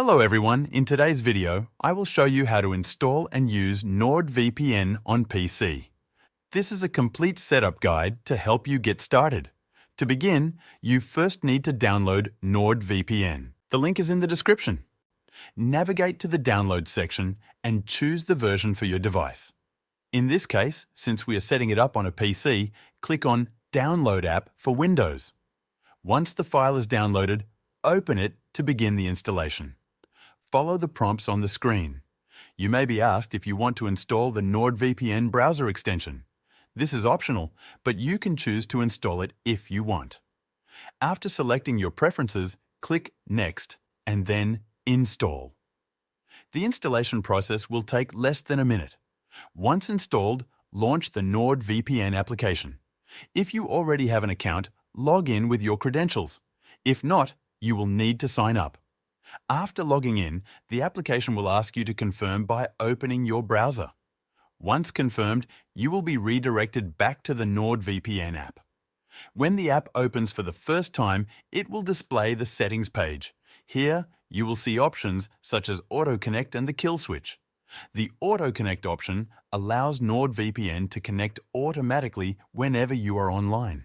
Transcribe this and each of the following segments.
Hello everyone, in today's video, I will show you how to install and use NordVPN on PC. This is a complete setup guide to help you get started. To begin, you first need to download NordVPN. The link is in the description. Navigate to the download section and choose the version for your device. In this case, since we are setting it up on a PC, click on Download App for Windows. Once the file is downloaded, open it to begin the installation. Follow the prompts on the screen. You may be asked if you want to install the NordVPN browser extension. This is optional, but you can choose to install it if you want. After selecting your preferences, click Next and then Install. The installation process will take less than a minute. Once installed, launch the NordVPN application. If you already have an account, log in with your credentials. If not, you will need to sign up. After logging in, the application will ask you to confirm by opening your browser. Once confirmed, you will be redirected back to the NordVPN app. When the app opens for the first time, it will display the settings page. Here, you will see options such as Auto Connect and the Kill Switch. The Auto Connect option allows NordVPN to connect automatically whenever you are online.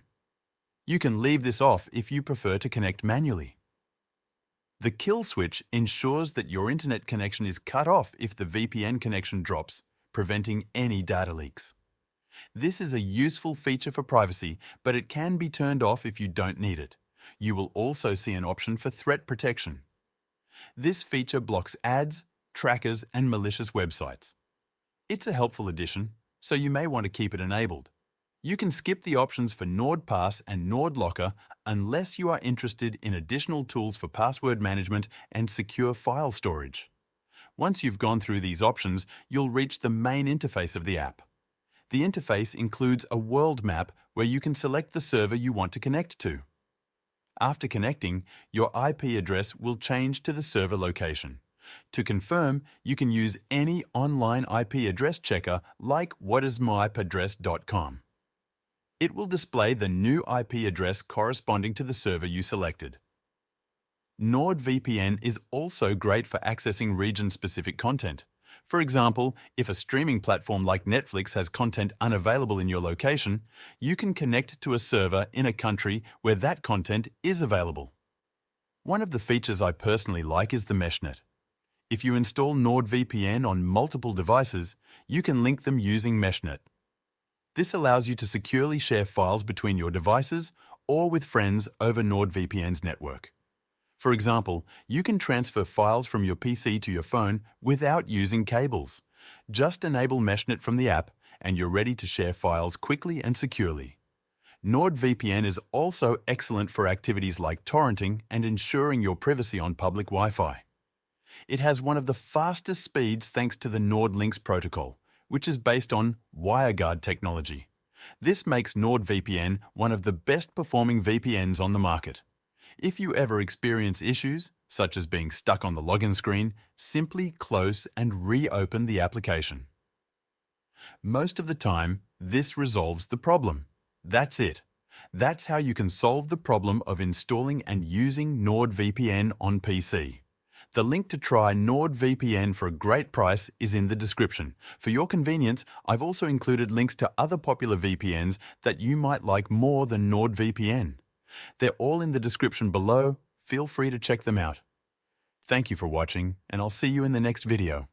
You can leave this off if you prefer to connect manually. The kill switch ensures that your internet connection is cut off if the VPN connection drops, preventing any data leaks. This is a useful feature for privacy, but it can be turned off if you don't need it. You will also see an option for threat protection. This feature blocks ads, trackers, and malicious websites. It's a helpful addition, so you may want to keep it enabled. You can skip the options for NordPass and NordLocker unless you are interested in additional tools for password management and secure file storage. Once you've gone through these options, you'll reach the main interface of the app. The interface includes a world map where you can select the server you want to connect to. After connecting, your IP address will change to the server location. To confirm, you can use any online IP address checker like whatismyipaddress.com. It will display the new IP address corresponding to the server you selected. NordVPN is also great for accessing region-specific content. For example, if a streaming platform like Netflix has content unavailable in your location, you can connect to a server in a country where that content is available. One of the features I personally like is the meshnet. If you install NordVPN on multiple devices, you can link them using meshnet. This allows you to securely share files between your devices or with friends over NordVPN's network. For example, you can transfer files from your PC to your phone without using cables. Just enable meshnet from the app and you're ready to share files quickly and securely. NordVPN is also excellent for activities like torrenting and ensuring your privacy on public Wi-Fi. It has one of the fastest speeds thanks to the NordLynx protocol, which is based on WireGuard technology. This makes NordVPN one of the best performing VPNs on the market. If you ever experience issues, such as being stuck on the login screen, simply close and reopen the application. Most of the time, this resolves the problem. That's it. That's how you can solve the problem of installing and using NordVPN on PC. The link to try NordVPN for a great price is in the description. For your convenience, I've also included links to other popular VPNs that you might like more than NordVPN. They're all in the description below. Feel free to check them out. Thank you for watching, and I'll see you in the next video.